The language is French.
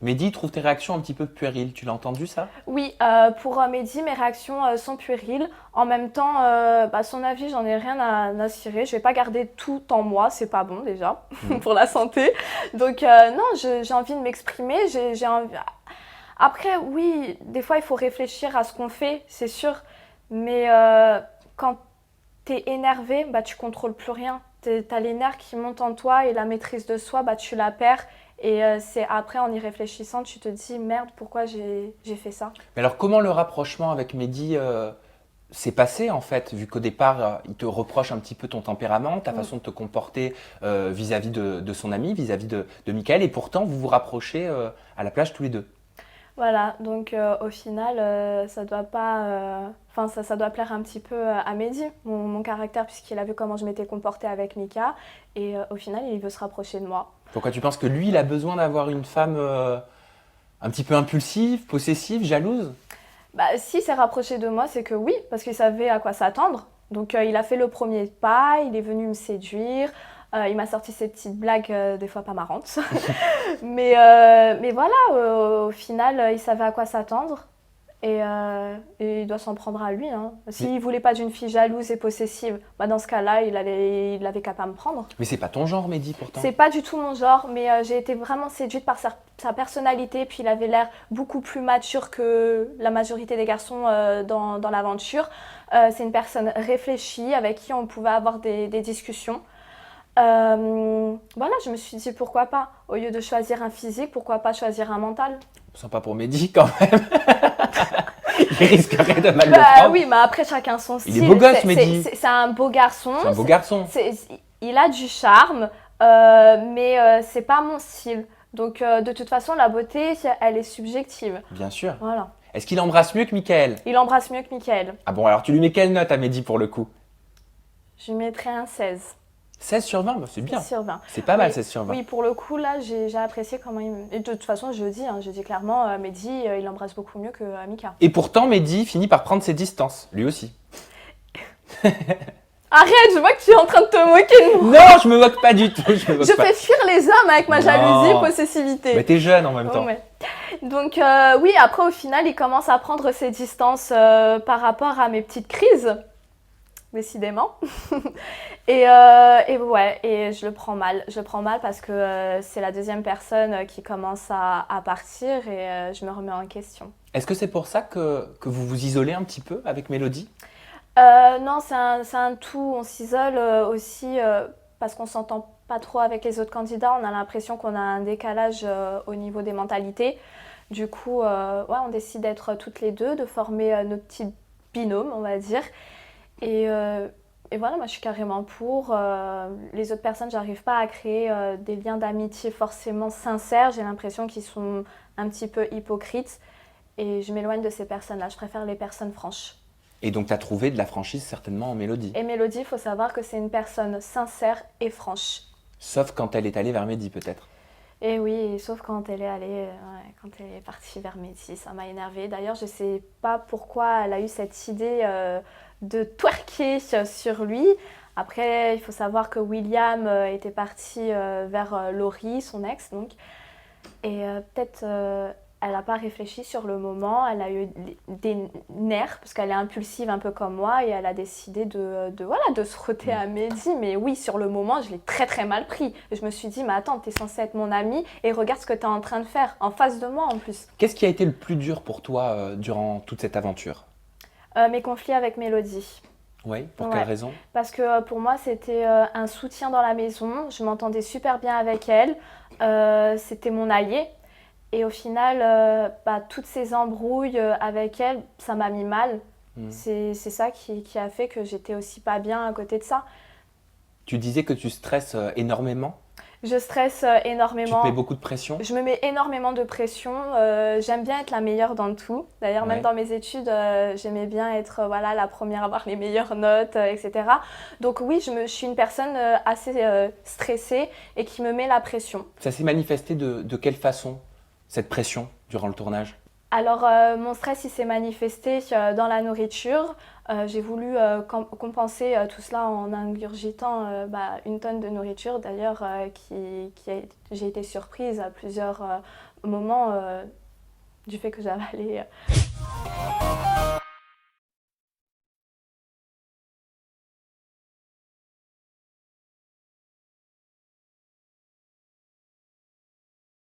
Mehdi trouve tes réactions un petit peu puériles. Tu l'as entendu ça? Oui, pour Mehdi, mes réactions sont puériles. En même temps, son avis, j'en ai rien à cirer. Je vais pas garder tout en moi, c'est pas bon déjà Mhm. pour la santé. Donc non, j'ai envie de m'exprimer. J'ai envie... Après, oui, des fois, il faut réfléchir à ce qu'on fait, c'est sûr. Mais quand t'es énervé, bah tu contrôles plus rien. T'as les nerfs qui montent en toi et la maîtrise de soi, bah tu la perds. Et c'est après, en y réfléchissant, tu te dis merde, pourquoi j'ai fait ça? Mais alors, comment le rapprochement avec Mehdi s'est passé en fait, vu qu'au départ, il te reproche un petit peu ton tempérament, ta Mm. façon de te comporter vis-à-vis de son ami, vis-à-vis de Michael, et pourtant vous vous rapprochez à la plage tous les deux. Voilà, donc au final, ça doit pas, enfin ça doit plaire un petit peu à Mehdi, mon caractère, puisqu'il a vu comment je m'étais comportée avec Mika, et au final, il veut se rapprocher de moi. Pourquoi tu penses que lui, il a besoin d'avoir une femme un petit peu impulsive, possessive, jalouse? Bah, si s'est rapproché de moi, c'est que oui, parce qu'il savait à quoi s'attendre. Donc il a fait le premier pas, il est venu me séduire, il m'a sorti ces petites blagues des fois pas marrantes. Mais voilà, au final, il savait à quoi s'attendre. Et il doit s'en prendre à lui, hein. Mais, S'il voulait pas d'une fille jalouse et possessive, bah dans ce cas-là, il avait qu'à pas me prendre. mais c'est pas ton genre, Mehdi, pourtant. C'est pas du tout mon genre, mais j'ai été vraiment séduite par sa personnalité. Puis il avait l'air beaucoup plus mature que la majorité des garçons dans l'aventure. C'est une personne réfléchie avec qui on pouvait avoir des discussions. Voilà, je me suis dit pourquoi pas. Au lieu de choisir un physique, pourquoi pas choisir un mental? Sympa pour Mehdi quand même. Il risquerait de mal le Bah prendre. oui, mais après chacun son Il est style. beau gosse, Mehdi. C'est un beau garçon. C'est un beau garçon. Il a du charme, mais c'est pas mon style. Donc de toute façon, la beauté, elle est subjective. Bien sûr. Voilà. Est-ce qu'il embrasse mieux que Michael? Il embrasse mieux que Michael. Ah bon, alors tu lui mets quelle note à Mehdi pour le coup? Je lui mettrais un 16. 16/20, bah, c'est 16 bien. sur 20. C'est pas mal Oui, 16/20. oui, pour le coup, là, j'ai apprécié comment il me... Et de toute façon, je dis clairement, Mehdi, il embrasse beaucoup mieux que Mika. Et pourtant, Mehdi finit par prendre ses distances, lui aussi. Arrête, je vois que tu es en train de te moquer de moi. Non, je me moque pas du tout, je me moque Je pas. fais fuir les hommes avec ma Non. jalousie et possessivité. Mais t'es jeune en même temps. Ouais. Donc oui, après au final, il commence à prendre ses distances par rapport à mes petites crises, décidément. Et ouais, et je le prends mal. Je le prends mal parce que c'est la deuxième personne qui commence à partir et je me remets en question. Est-ce que c'est pour ça que vous vous isolez un petit peu avec Mélodie? Non, c'est un tout. On s'isole aussi parce qu'on s'entend pas trop avec les autres candidats. On a l'impression qu'on a un décalage au niveau des mentalités. Du coup, ouais, on décide d'être toutes les deux, de former nos petits binômes, on va dire. Et, euh, et voilà, moi je suis carrément pour. Les autres personnes, j'arrive pas à créer des liens d'amitié forcément sincères. J'ai l'impression qu'ils sont un petit peu hypocrites. Et je m'éloigne de ces personnes-là. Je préfère les personnes franches. Et donc t'as trouvé de la franchise certainement en Mélodie. Et Mélodie, il faut savoir que c'est une personne sincère et franche. Sauf quand elle est allée vers Mehdi peut-être. Et oui, sauf quand elle est allée, ouais, quand elle est partie vers Mehdi, ça m'a énervée. D'ailleurs, je sais pas pourquoi elle a eu cette idée de twerker sur lui. Après, il faut savoir que William était parti vers Laurie, son ex, donc. Et peut-être elle n'a pas réfléchi sur le moment, elle a eu des nerfs, parce qu'elle est impulsive un peu comme moi, et elle a décidé voilà, de se frotter à Mehdi. Mais oui, sur le moment, je l'ai très très mal pris. Je me suis dit, mais attends, t'es censé être mon ami, et regarde ce que t'es en train de faire, en face de moi en plus. Qu'est-ce qui a été le plus dur pour toi durant toute cette aventure? Mes conflits avec Mélodie. Oui, pour quelle Ouais, raison? parce que pour moi, c'était un soutien dans la maison, je m'entendais super bien avec elle, c'était mon allié. Et au final, toutes ces embrouilles avec elle, ça m'a mis mal. Hmm. C'est ça qui a fait que j'étais aussi pas bien à côté de ça. Tu disais que tu stresses énormément, Je stresse tu te énormément. mets beaucoup de pression. Je me mets énormément de pression. J'aime bien être la meilleure dans tout. D'ailleurs, même Ouais. dans mes études, j'aimais bien être voilà, la première à avoir les meilleures notes, etc. Donc oui, je suis une personne assez stressée et qui me met la pression. Ça s'est manifesté de quelle façon, cette pression, durant le tournage? Alors, mon stress, il s'est manifesté dans la nourriture. J'ai voulu compenser tout cela en ingurgitant une tonne de nourriture, d'ailleurs, j'ai été surprise à plusieurs moments du fait que j'avalais